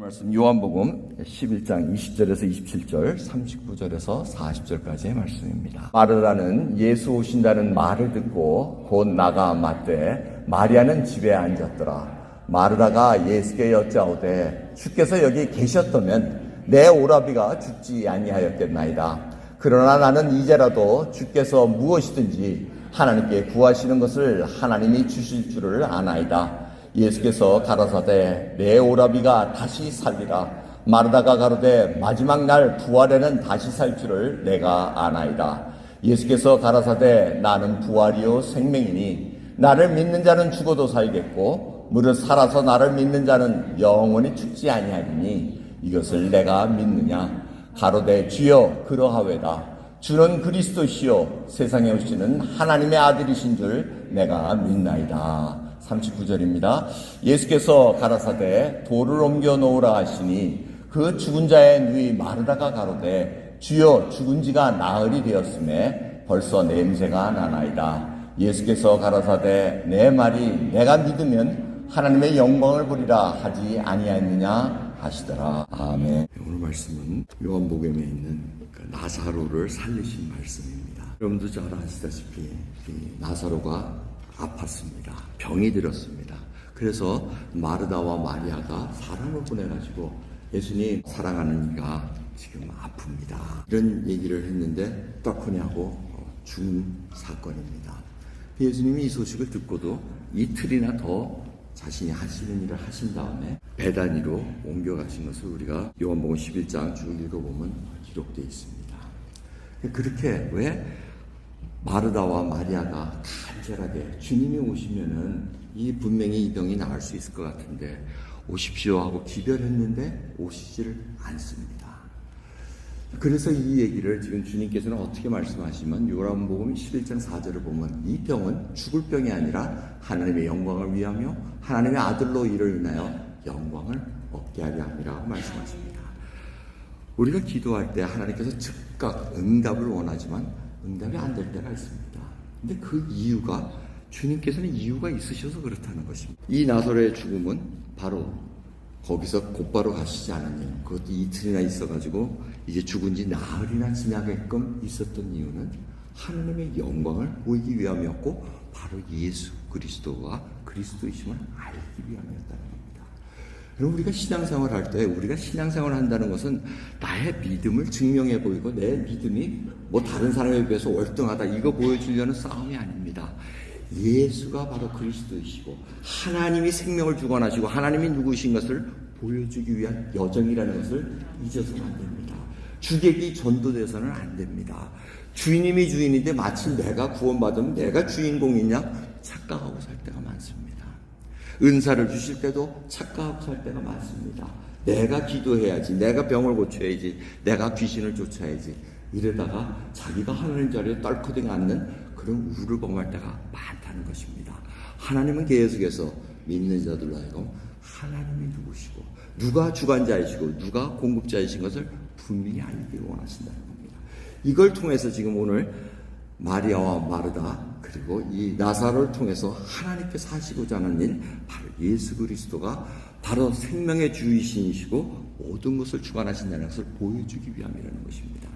말씀 요한복음 11장 20절에서 27절, 39절에서 40절까지의 말씀입니다. 마르다는 예수 오신다는 말을 듣고 곧 나가 맞되 마리아는 집에 앉았더라. 마르다가 예수께 여짜오되 주께서 여기 계셨다면 내 오라비가 죽지 아니하였겠나이다. 그러나 나는 이제라도 주께서 무엇이든지 하나님께 구하시는 것을 하나님이 주실 줄을 아나이다. 예수께서 가라사대 내 오라비가 다시 살리라. 마르다가 가로되 마지막 날 부활에는 다시 살 줄을 내가 아나이다. 예수께서 가라사대 나는 부활이요 생명이니 나를 믿는 자는 죽어도 살겠고 무릇 살아서 나를 믿는 자는 영원히 죽지 아니하리니 이것을 내가 믿느냐. 가로되 주여 그러하외다. 주는 그리스도시요 세상에 오시는 하나님의 아들이신 줄 내가 믿나이다. 39절입니다. 예수께서 가라사대 돌을 옮겨 놓으라 하시니 그 죽은 자의 누이 마르다가 가로되 주여 죽은 지가 나흘이 되었음에 벌써 냄새가 나나이다. 예수께서 가라사대 내 말이 내가 믿으면 하나님의 영광을 보리라 하지 아니하였느냐 하시더라. 아멘. 오늘 말씀은 요한복음에 있는 나사로를 살리신 말씀입니다. 여러분도 잘 아시다시피 나사로가 아팠습니다. 병이 들었습니다. 그래서 마르다와 마리아가 사람을 보내가지고 예수님 사랑하는 이가 지금 아픕니다. 이런 얘기를 했는데 떡하니 하고 죽은 사건입니다. 예수님이 이 소식을 듣고도 이틀이나 더 자신이 하시는 일을 하신 다음에 베다니로 옮겨가신 것을 우리가 요한복음 11장 쭉 읽어보면 기록되어 있습니다. 그렇게 왜 마르다와 마리아가 간절하게 주님이 오시면은 분명히 이 병이 나을 수 있을 것 같은데 오십시오 하고 기별했는데 오시지를 않습니다. 그래서 이 얘기를 지금 주님께서는 어떻게 말씀하시면 요한복음 11장 4절을 보면 이 병은 죽을 병이 아니라 하나님의 영광을 위하며 하나님의 아들로 이를 인하여 영광을 얻게 하려 함이라고 말씀하십니다. 우리가 기도할 때 하나님께서 즉각 응답을 원하지만 응답이 안 될 때가 있습니다. 근데 그 이유가 주님께서는 이유가 있으셔서 그렇다는 것입니다. 이 나사로의 죽음은 바로 거기서 곧바로 가시지 않았네요. 그것도 이틀이나 있어가지고 이제 죽은 지 나흘이나 지나게끔 있었던 이유는 하나님의 영광을 보이기 위함이었고 바로 예수 그리스도가 그리스도이심을 알기 위함이었다는 겁니다. 그럼 우리가 신앙생활 할 때 우리가 신앙생활 한다는 것은 나의 믿음을 증명해 보이고 내 믿음이 다른 사람에 비해서 월등하다 이거 보여주려는 싸움이 아닙니다. 예수가 바로 그리스도이시고 하나님이 생명을 주관하시고 하나님이 누구이신 것을 보여주기 위한 여정이라는 것을 잊어서는 안 됩니다. 주객이 전도돼서는 안 됩니다. 주인님이 주인인데 마치 내가 구원받으면 내가 주인공이냐 착각하고 살 때가 많습니다. 은사를 주실 때도 착각하고 살 때가 많습니다. 내가 기도해야지, 내가 병을 고쳐야지, 내가 귀신을 쫓아야지 이러다가 자기가 하나님 자리에 떨커덩 앉는 그런 우를 범할 때가 많다는 것입니다. 하나님은 계속해서 믿는 자들로 하여금 하나님이 누구시고 누가 주관자이시고 누가 공급자이신 것을 분명히 알기를 원하신다는 겁니다. 이걸 통해서 지금 오늘 마리아와 마르다 그리고 이 나사로를 통해서 하나님께서 하시고자 하는 일 바로 예수 그리스도가 바로 생명의 주이신이시고 모든 것을 주관하신다는 것을 보여주기 위함이라는 것입니다.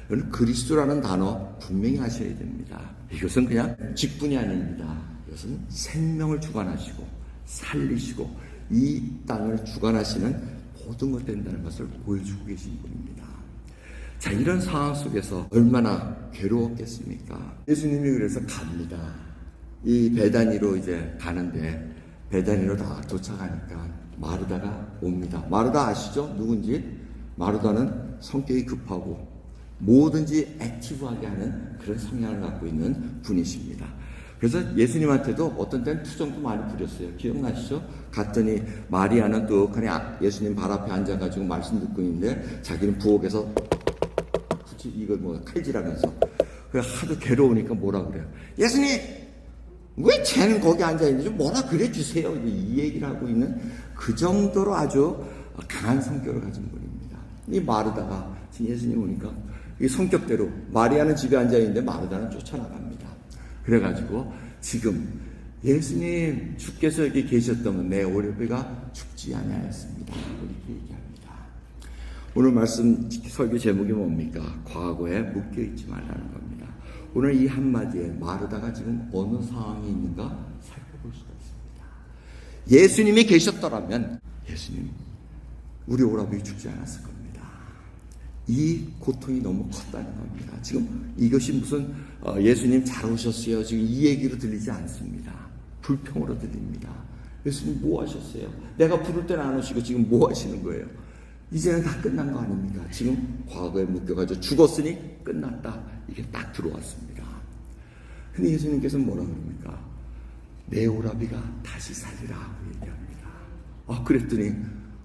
여러분 그리스도라는 단어 분명히 하셔야 됩니다. 이것은 그냥 직분이 아닙니다. 이것은 생명을 주관하시고 살리시고 이 땅을 주관하시는 모든 것 된다는 것을 보여주고 계신 분입니다. 자, 이런 상황 속에서 얼마나 괴로웠겠습니까? 예수님이 그래서 갑니다. 이 베다니로 이제 가는데 베다니로 다 도착하니까 마르다가 옵니다. 마르다 아시죠? 누군지? 마르다는 성격이 급하고 뭐든지 액티브하게 하는 그런 성향을 갖고 있는 분이십니다. 그래서 예수님한테도 어떤 때는 투정도 많이 부렸어요. 기억나시죠? 갔더니 마리아는 떡하니 예수님 발 앞에 앉아가지고 말씀 듣고 있는데 자기는 부엌에서 이걸 칼질하면서 하도 괴로우니까 뭐라 그래요? 예수님 왜 쟤는 거기 앉아있는지 좀 뭐라 그래 주세요. 이 얘기를 하고 있는 그 정도로 아주 강한 성격을 가진 분입니다. 이 마르다가 지금 예수님 오니까 이 성격대로 마리아는 집에 앉아있는데 마르다는 쫓아나갑니다. 그래가지고 지금 예수님 주께서 여기 계셨다면 내 오라비가 죽지 아니하였습니다. 이렇게 얘기합니다. 오늘 말씀 설교 제목이 뭡니까? 과거에 묶여있지 말라는 겁니다. 오늘 이 한마디에 마르다가 지금 어느 상황에 있는가 살펴볼 수가 있습니다. 예수님이 계셨더라면 예수님 우리 오라버니 죽지 않았을 겁니다. 이 고통이 너무 컸다는 겁니다. 지금 이것이 무슨 예수님 잘 오셨어요 지금 이 얘기로 들리지 않습니다. 불평으로 들립니다. 예수님 뭐 하셨어요? 내가 부를 때는 안 오시고 지금 뭐 하시는 거예요? 이제는 다 끝난 거 아닙니까? 지금 과거에 묶여가지고 죽었으니 끝났다. 이게 딱 들어왔습니다. 근데 예수님께서 뭐라 그럽니까? 내 오라비가 다시 살리라 하고 얘기합니다. 그랬더니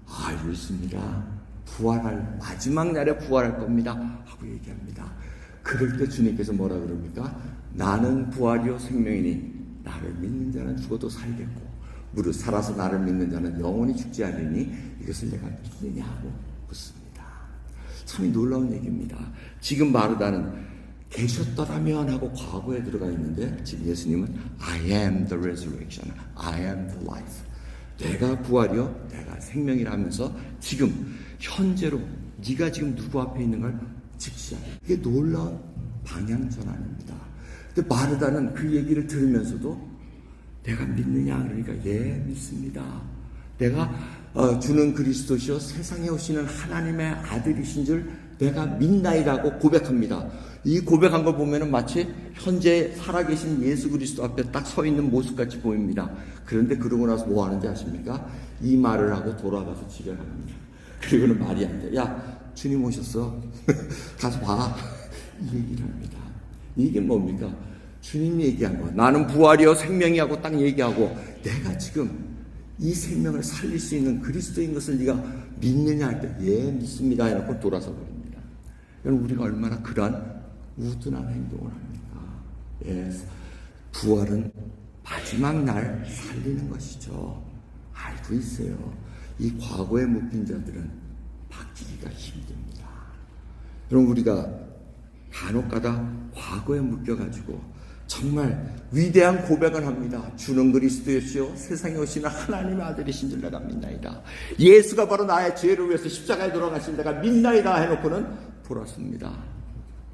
알고 있습니다. 부활할 마지막 날에 부활할 겁니다 하고 얘기합니다. 그럴 때 주님께서 뭐라 그럽니까? 나는 부활이요 생명이니 나를 믿는 자는 죽어도 살겠고 무릇 살아서 나를 믿는 자는 영원히 죽지 않으니 이것을 내가 믿느냐 하고 묻습니다. 참 놀라운 얘기입니다. 지금 마르다는 계셨더라면 하고 과거에 들어가 있는데 지금 예수님은 I am the resurrection, I am the life. 내가 부활이요 내가 생명이라 하면서 지금 현재로 네가 지금 누구 앞에 있는 걸 직시하는 이게 놀라운 방향 전환입니다. 근데 마르다는 그 얘기를 들으면서도 내가 믿느냐 그러니까 예 믿습니다. 내가 주는 그리스도시요 세상에 오시는 하나님의 아들이신 줄 내가 믿나이라고 고백합니다. 이 고백한 걸 보면은 마치 현재 살아계신 예수 그리스도 앞에 딱 서 있는 모습같이 보입니다. 그런데 그러고 나서 뭐 하는지 아십니까? 이 말을 하고 돌아가서 집에 갑니다. 그리고는 말이 안 돼. 야 주님 오셨어. 가서 봐. 이 얘기를 합니다. 이게 뭡니까? 주님이 얘기한 거. 나는 부활이요 생명이하고 딱 얘기하고 내가 지금 이 생명을 살릴 수 있는 그리스도인 것을 네가 믿느냐 할 때 예 믿습니다 해놓고 돌아서 버립니다. 여러분 우리가 얼마나 그러한 우둔한 행동을 합니까? 예, 부활은 마지막 날 살리는 것이죠. 알고 있어요. 이 과거에 묶인 자들은 바뀌기가 힘듭니다. 여러분 우리가 간혹가다 과거에 묶여가지고 정말 위대한 고백을 합니다. 주는 그리스도시요 세상에 오시는 하나님의 아들이신 줄 내가 믿나이다. 예수가 바로 나의 죄를 위해서 십자가에 돌아가신 내가 믿나이다 해놓고는 돌았습니다.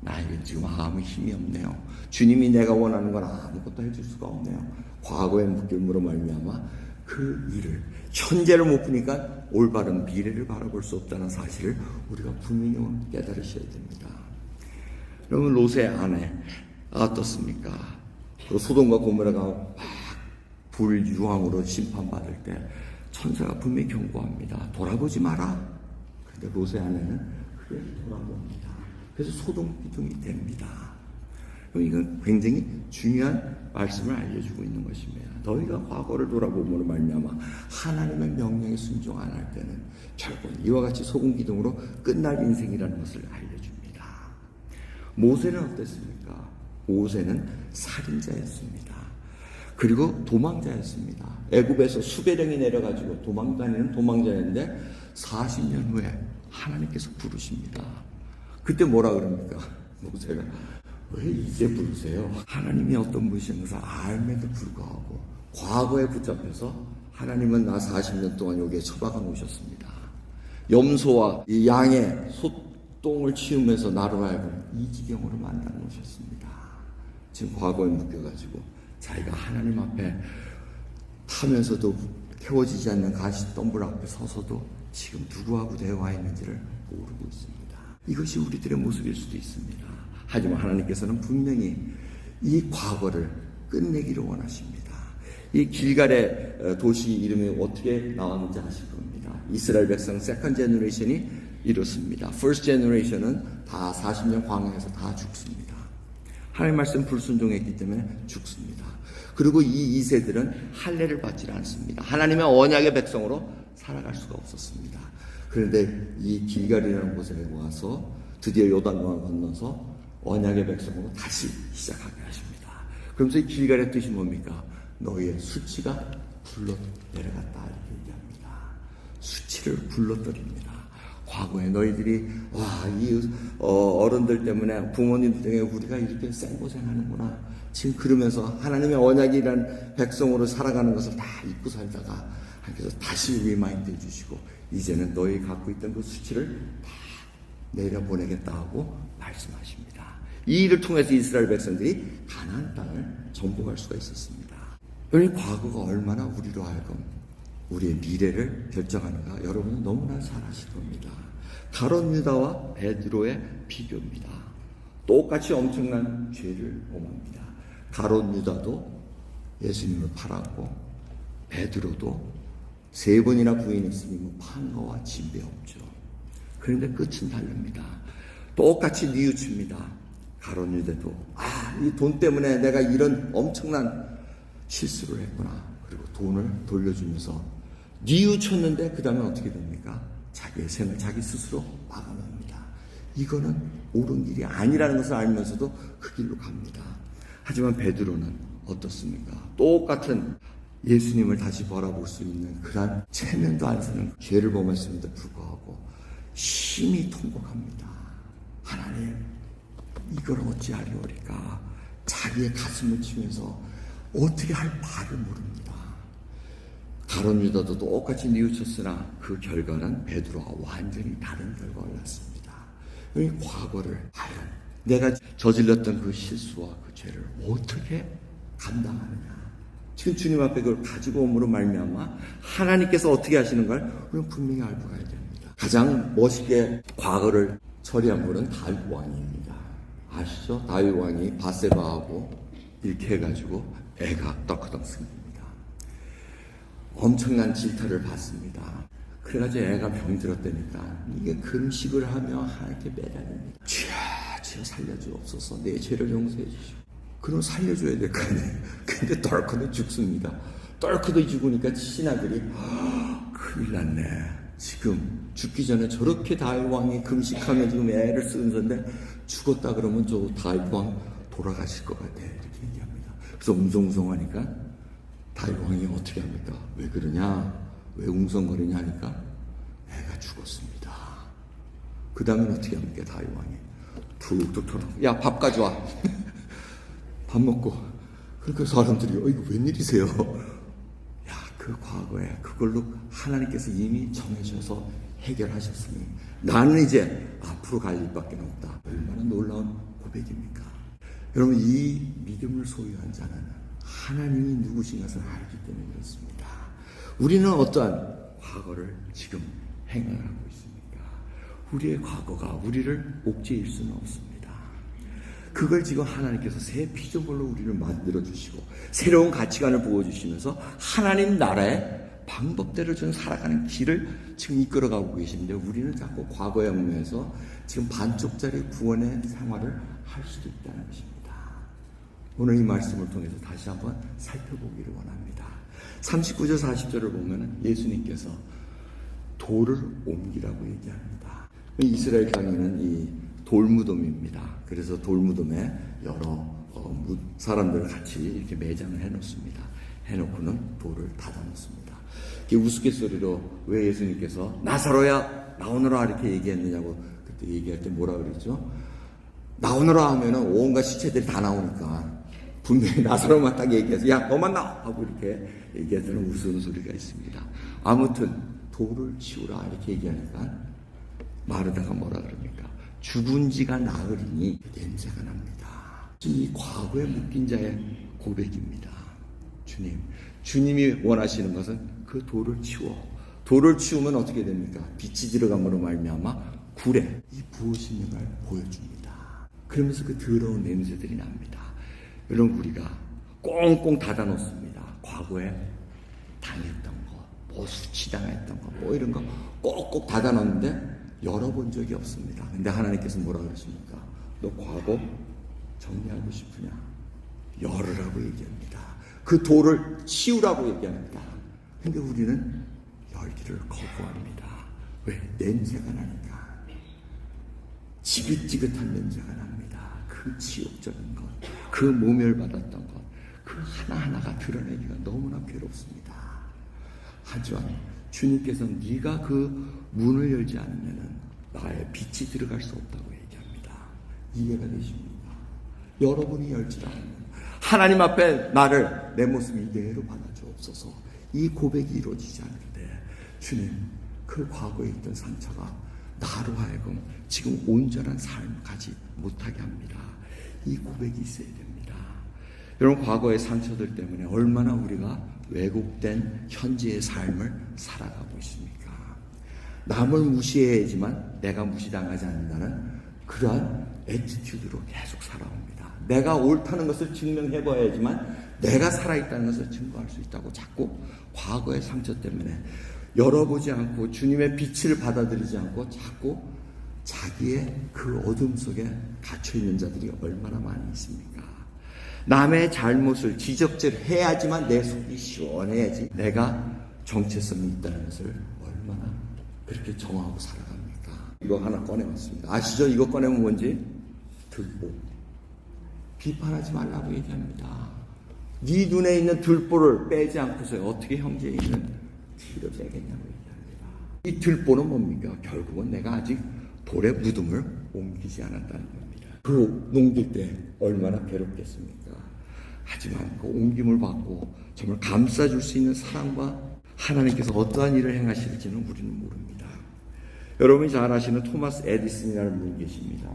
나에겐 지금 아무 힘이 없네요. 주님이 내가 원하는 건 아무것도 해줄 수가 없네요. 과거에 묶임으로 말미암아 그 일을 현재를 못 보니까 올바른 미래를 바라볼 수 없다는 사실을 우리가 분명히 깨달으셔야 됩니다. 여러분 롯의 아내 어떻습니까? 소돔과 고모라가 막 불유황으로 심판받을 때 천사가 분명히 경고합니다. 돌아보지 마라. 그런데 롯의 아내는 그게 돌아봅니다. 그래서 소돔 기둥이 됩니다. 이건 굉장히 중요한 말씀을 알려주고 있는 것입니다. 너희가 과거를 돌아보므로 말미암아 하나님의 명령에 순종 안 할 때는 결국 이와 같이 소금 기둥으로 끝날 인생이라는 것을 알려줍니다. 모세는 어땠습니까? 모세는 살인자였습니다. 그리고 도망자였습니다. 애굽에서 수배령이 내려가지고 도망다니는 도망자였는데 40년 후에 하나님께서 부르십니다. 그때 뭐라 그럽니까? 모세가 왜 이제 부르세요? 하나님이 어떤 분이신 것을 알면도 불구하고 과거에 붙잡혀서 하나님은 나 40년 동안 여기에 처박아 놓으셨습니다. 염소와 이 양의 소똥을 치우면서 나로 하여금 이 지경으로 만들어 놓으셨습니다. 지금 과거에 묶여가지고 자기가 하나님 앞에 타면서도 태워지지 않는 가시덤불 앞에 서서도 지금 누구하고 대화했는지를 모르고 있습니다. 이것이 우리들의 모습일 수도 있습니다. 하지만 하나님께서는 분명히 이 과거를 끝내기를 원하십니다. 이 길갈의 도시 이름이 어떻게 나왔는지 아실 겁니다. 이스라엘 백성 세컨 제너레이션이 이렇습니다. 퍼스트 제너레이션은 다 40년 광야에서 다 죽습니다. 하나님 말씀 불순종했기 때문에 죽습니다. 그리고 이 2세들은 할례를 받지 않습니다. 하나님의 언약의 백성으로 살아갈 수가 없었습니다. 그런데 이 길갈이라는 곳에 와서 드디어 요단강을 건너서 언약의 백성으로 다시 시작하게 하십니다. 그러면서 이 길갈의 뜻이 뭡니까? 너희의 수치가 굴러 내려갔다 이렇게 얘기합니다. 수치를 굴러떨입니다. 과거에 너희들이 이 어른들 때문에 부모님 때문에 우리가 이렇게 생고생하는구나. 지금 그러면서 하나님의 언약이란 백성으로 살아가는 것을 다 잊고 살다가 하나님께서 다시 리마인드 해주시고 이제는 너희 갖고 있던 그 수치를 다 내려보내겠다 하고 말씀하십니다. 이 일을 통해서 이스라엘 백성들이 가나안 땅을 정복할 수가 있었습니다. 여러분, 과거가 얼마나 우리로 하여금 우리의 미래를 결정하는가 여러분은 너무나 잘 아실 겁니다. 가룟 유다와 베드로의 비교입니다. 똑같이 엄청난 죄를 범합니다. 가룟 유다도 예수님을 팔았고 베드로도 3번이나 부인했으니 판거와 진배없죠. 그런데 끝은 다릅니다. 똑같이 뉘우칩니다. 가룟 유다도 이 돈 때문에 내가 이런 엄청난 실수를 했구나. 그리고 돈을 돌려주면서 뉘우쳤는데 그 다음에 어떻게 됩니까? 자기의 생을 자기 스스로 마감합니다. 이거는 옳은 길이 아니라는 것을 알면서도 그 길로 갑니다. 하지만 베드로는 어떻습니까? 똑같은 예수님을 다시 바라볼 수 있는 그런 체면도 안 서는 죄를 범했음에도 불구하고 심히 통곡합니다. 하나님, 이걸 어찌하리오리까? 자기의 가슴을 치면서 어떻게 할 바를 모릅니다. 가룟 유다도 똑같이 뉘우쳤으나 그 결과는 베드로와 완전히 다른 결과를 낳습니다. 이 과거를 과연 내가 저질렀던 그 실수와 그 죄를 어떻게 감당하느냐? 지금 주님 앞에 그걸 가지고 옴으로 말미암아 하나님께서 어떻게 하시는가를 우리는 분명히 알고 가야 됩니다. 가장 멋있게 과거를 처리한 분은 다윗 왕입니다. 아시죠? 다윗 왕이 바세바하고 이렇게 해가지고 애가 떡하떡 생깁니다. 엄청난 질타를 받습니다. 그래가지고 애가 병들었다니까 이게 금식을 하며 하나님께 매달립니다. 주여 살려주옵소서. 내 죄를 용서해 주시오. 그럼 살려줘야 될 거 아니에요. 근데 덜커도 죽습니다. 덜커도 죽으니까 신하들이 큰일 났네. 지금 죽기 전에 저렇게 다윗 왕이 금식하며 지금 애를 쓰는데 죽었다 그러면 저 다윗 왕 돌아가실 것 같아. 이렇게 얘기합니다. 그래서 웅성웅성하니까 다윗 왕이 어떻게 합니까? 왜 그러냐? 왜 웅성거리냐 하니까 애가 죽었습니다. 그 다음엔 어떻게 합니까? 다윗 왕이 툭툭 털어놓고 야, 밥 가져와. 밥 먹고. 그러니까 사람들이 이거 웬일이세요? 야, 그 과거에 그걸로 하나님께서 이미 정해주셔서 해결하셨으니 나는 이제 앞으로 갈 일밖에 없다. 얼마나 놀라운 고백입니까? 여러분, 이 믿음을 소유한 자는 하나님이 누구신 것을 알기 때문에 그렇습니다. 우리는 어떠한 과거를 지금 행하고 있습니까? 우리의 과거가 우리를 옥죄일 수는 없습니다. 그걸 지금 하나님께서 새 피조물로 우리를 만들어주시고 새로운 가치관을 부어주시면서 하나님 나라의 방법대로 좀 살아가는 길을 지금 이끌어가고 계신데 우리는 자꾸 과거에 얽매여서 지금 반쪽짜리 구원의 생활을 할 수도 있다는 것입니다. 오늘 이 말씀을 통해서 다시 한번 살펴보기를 원합니다. 39절 40절을 보면 예수님께서 돌을 옮기라고 얘기합니다. 이스라엘 땅에는 이 돌무덤입니다. 그래서 돌무덤에 여러 사람들을 같이 이렇게 매장을 해놓습니다. 해놓고는 돌을 닫아놓습니다. 우스갯소리로 왜 예수님께서 나사로야 나오너라 이렇게 얘기했느냐고 그때 얘기할 때 뭐라 그랬죠? 나오너라 하면은 온갖 시체들이 다 나오니까 분명히 나사로만 딱 얘기해서 야 너만 나와 하고 이렇게 얘기하는 우스운 소리가 있습니다. 아무튼 돌을 치우라 이렇게 얘기하니까 마르다가 뭐라 그럽니까? 죽은 지가 나으리니 냄새가 납니다. 이 과거에 묶인 자의 고백입니다. 주님이 원하시는 것은 그 돌을 돌을 치우면 어떻게 됩니까? 빛이 들어감으로 말미암아 굴에 이 부으시는 걸 보여줍니다. 그러면서 그 더러운 냄새들이 납니다. 여러분, 우리가 꽁꽁 닫아 놓습니다. 과거에 당했던 거, 수치당했던 거, 이런 거 꼭꼭 닫아 놓는데 열어본 적이 없습니다. 근데 하나님께서 뭐라 그러십니까? 너 과거 정리하고 싶으냐? 열으라고 얘기합니다. 그 돌을 치우라고 얘기합니다. 근데 우리는 열기를 거부합니다. 왜? 냄새가 나니까. 지긋지긋한 냄새가 납니다. 그 지옥적인 것, 그 모멸받았던 것, 그 하나하나가 드러내기가 너무나 괴롭습니다. 하지만 주님께서는 네가 그 문을 열지 않으면 나의 빛이 들어갈 수 없다고 얘기합니다. 이해가 되십니까? 여러분이 열지 않으면 하나님 앞에 나를 내 모습 이대로 받아주옵소서. 이 고백이 이루어지지 않는데 주님, 그 과거에 있던 상처가 나로 하여금 지금 온전한 삶을 가지 못하게 합니다. 이 고백이 있어야 됩니다. 여러분, 과거의 상처들 때문에 얼마나 우리가 왜곡된 현재의 삶을 살아가고 있습니까? 남을 무시해야지만 내가 무시당하지 않는다는 그러한 애티튜드로 계속 살아옵니다. 내가 옳다는 것을 증명해봐야지만 내가 살아있다는 것을 증거할 수 있다고 자꾸 과거의 상처 때문에 열어보지 않고 주님의 빛을 받아들이지 않고 자꾸 자기의 그 어둠 속에 갇혀있는 자들이 얼마나 많이 있습니까? 남의 잘못을 지적질 해야지만 내 속이 시원해야지 내가 정체성이 있다는 것을 얼마나 그렇게 정하고 살아갑니까? 이거 하나 꺼내봤습니다. 아시죠? 이거 꺼내면 뭔지? 들보. 비판하지 말라고 얘기합니다. 네 눈에 있는 들보를 빼지 않고서 어떻게 형제에 있는 티를 빼겠냐고 얘기합니다. 이 들보는 뭡니까? 결국은 내가 아직 돌에 무덤을 옮기지 않았다는 겁니다. 그 농길 때 얼마나 괴롭겠습니까? 하지만 그 옮김을 받고 정말 감싸줄 수 있는 사랑과 하나님께서 어떠한 일을 행하실지는 우리는 모릅니다. 여러분이 잘 아시는 토마스 에디슨이라는 분이 계십니다.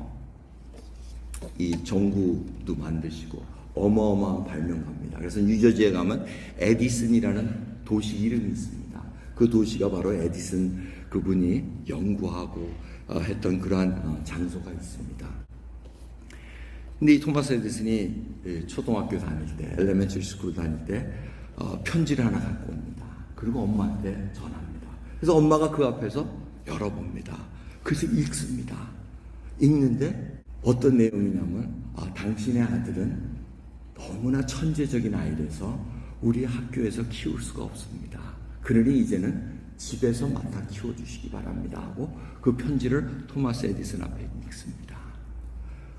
이 전구도 만드시고 어마어마한 발명가입니다. 그래서 뉴저지에 가면 에디슨이라는 도시 이름이 있습니다. 그 도시가 바로 에디슨 그분이 연구하고 했던 그러한 장소가 있습니다. 근데 이 토마스 에디슨이 초등학교 다닐 때, 엘레멘터리 스쿨 다닐 때 편지를 하나 갖고 옵니다. 그리고 엄마한테 전합니다. 그래서 엄마가 그 앞에서 열어봅니다. 그래서 읽습니다. 읽는데 어떤 내용이냐면 당신의 아들은 너무나 천재적인 아이라서 우리 학교에서 키울 수가 없습니다. 그러니 이제는 집에서 맡아 키워주시기 바랍니다 하고 그 편지를 토마스 에디슨 앞에 읽습니다.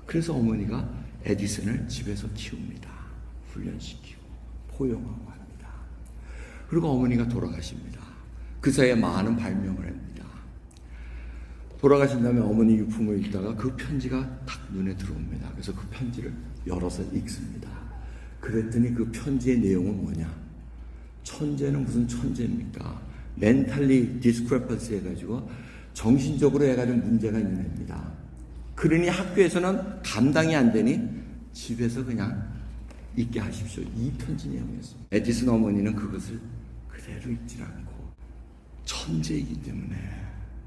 그래서 어머니가 에디슨을 집에서 키웁니다. 훈련시키고 포용하고 합니다. 그리고 어머니가 돌아가십니다. 그 사이에 많은 발명을 합니다. 돌아가신 다음에 어머니 유품을 읽다가 그 편지가 딱 눈에 들어옵니다. 그래서 그 편지를 열어서 읽습니다. 그랬더니 그 편지의 내용은 뭐냐? 천재는 무슨 천재입니까? 멘탈리 디스크레펀시 해가지고 정신적으로 해가지고 문제가 있는 애입니다. 그러니 학교에서는 감당이 안 되니 집에서 그냥 읽게 하십시오. 이 편지 내용이었습니다. 에디슨 어머니는 그것을 그대로 읽지 않고 천재이기 때문에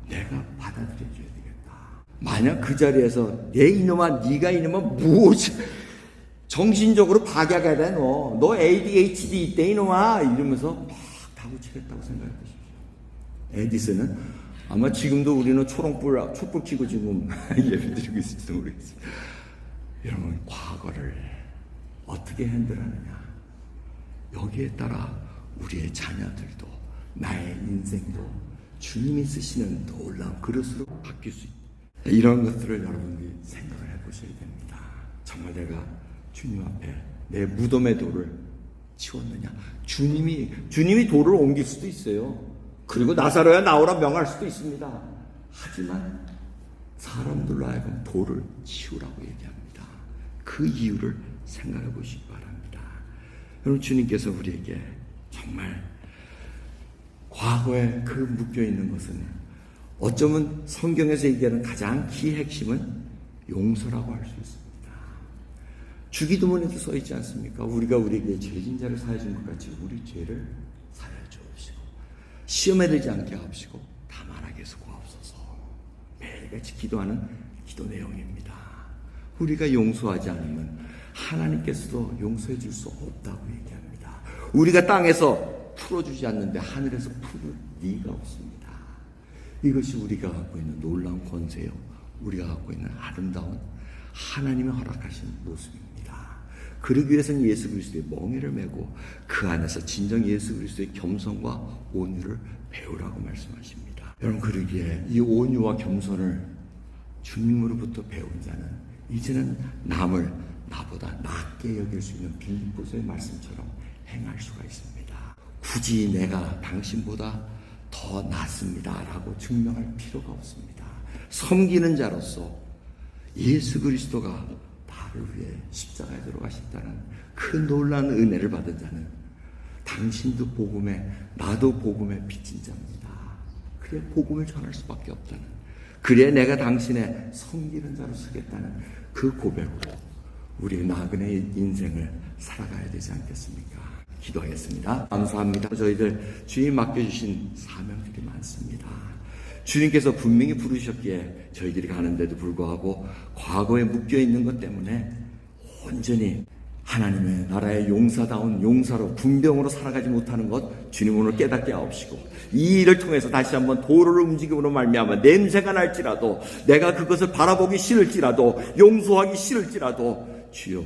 내가 받아들여줘야 되겠다. 만약 그 자리에서 내 이놈아 네가 이놈아 무엇이 정신적으로 파괴가 돼 너 ADHD 있대 이놈아 이러면서 막 다구치겠다고 생각해 보십시오. 에디슨은 아마 지금도 우리는 촛불 켜고 지금 예배드리고 있을지도 모르겠습니다. 여러분, 과거를 어떻게 핸들하느냐, 여기에 따라 우리의 자녀들도 나의 인생도 주님이 쓰시는 놀라운 그릇으로 바뀔 수 있다. 이런 것들을 여러분들이 생각을 해보셔야 됩니다. 정말 내가 주님 앞에 내 무덤의 돌을 치웠느냐? 주님이 돌을 옮길 수도 있어요. 그리고 나사로야 나오라 명할 수도 있습니다. 하지만 사람들로 하여금 돌을 치우라고 얘기합니다. 그 이유를 생각해 보시기 바랍니다. 여러분, 주님께서 우리에게 정말 과거에 그 묶여있는 것은 어쩌면 성경에서 얘기하는 가장 키 핵심은 용서라고 할 수 있습니다. 주기도문에도 써있지 않습니까? 우리가 우리에게 죄진 자를 사해준 것 같이 우리 죄를 사해 주옵시고 시험에 들지 않게 하옵시고 다만하게 수고하옵소서. 매일같이 기도하는 기도 내용입니다. 우리가 용서하지 않으면 하나님께서도 용서해 줄 수 없다고 얘기합니다. 우리가 땅에서 풀어주지 않는데 하늘에서 풀을 리가 없습니다. 이것이 우리가 갖고 있는 놀라운 권세요, 우리가 갖고 있는 아름다운 하나님의 허락하신 모습입니다. 그러기 위해서는 예수 그리스도의 멍에를 메고 그 안에서 진정 예수 그리스도의 겸손과 온유를 배우라고 말씀하십니다. 여러분, 그러기에 이 온유와 겸손을 주님으로부터 배운 자는 이제는 남을 나보다 낮게 여길 수 있는 빌립보서의 말씀처럼 행할 수가 있습니다. 굳이 내가 당신보다 더 낫습니다 라고 증명할 필요가 없습니다. 섬기는 자로서 예수 그리스도가 나를 위해 십자가에 들어가셨다는 그 놀라운 은혜를 받은 자는 당신도 복음에 나도 복음에 빚진 자입니다. 그래 복음을 전할 수밖에 없다는 그래 내가 당신의 섬기는 자로 서겠다는 그 고백으로 우리 나그네의 인생을 살아가야 되지 않겠습니까? 기도하겠습니다. 감사합니다. 저희들 주님 맡겨주신 사명들이 많습니다. 주님께서 분명히 부르셨기에 저희들이 가는데도 불구하고 과거에 묶여있는 것 때문에 온전히 하나님의 나라의 용사다운 용사로 군병으로 살아가지 못하는 것 주님 오늘 깨닫게 하옵시고 이 일을 통해서 다시 한번 도를 움직임으로 말미암아 냄새가 날지라도 내가 그것을 바라보기 싫을지라도 용서하기 싫을지라도 주여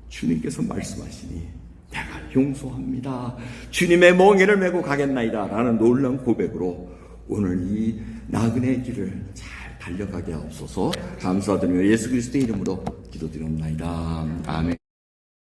주님께서 말씀하시니 내가 용서합니다. 주님의 멍에를 메고 가겠나이다 라는 놀라운 고백으로 오늘 이 나그네의 길을 잘 달려가게 하옵소서. 감사드리며 예수 그리스도의 이름으로 기도드리옵나이다. 아멘.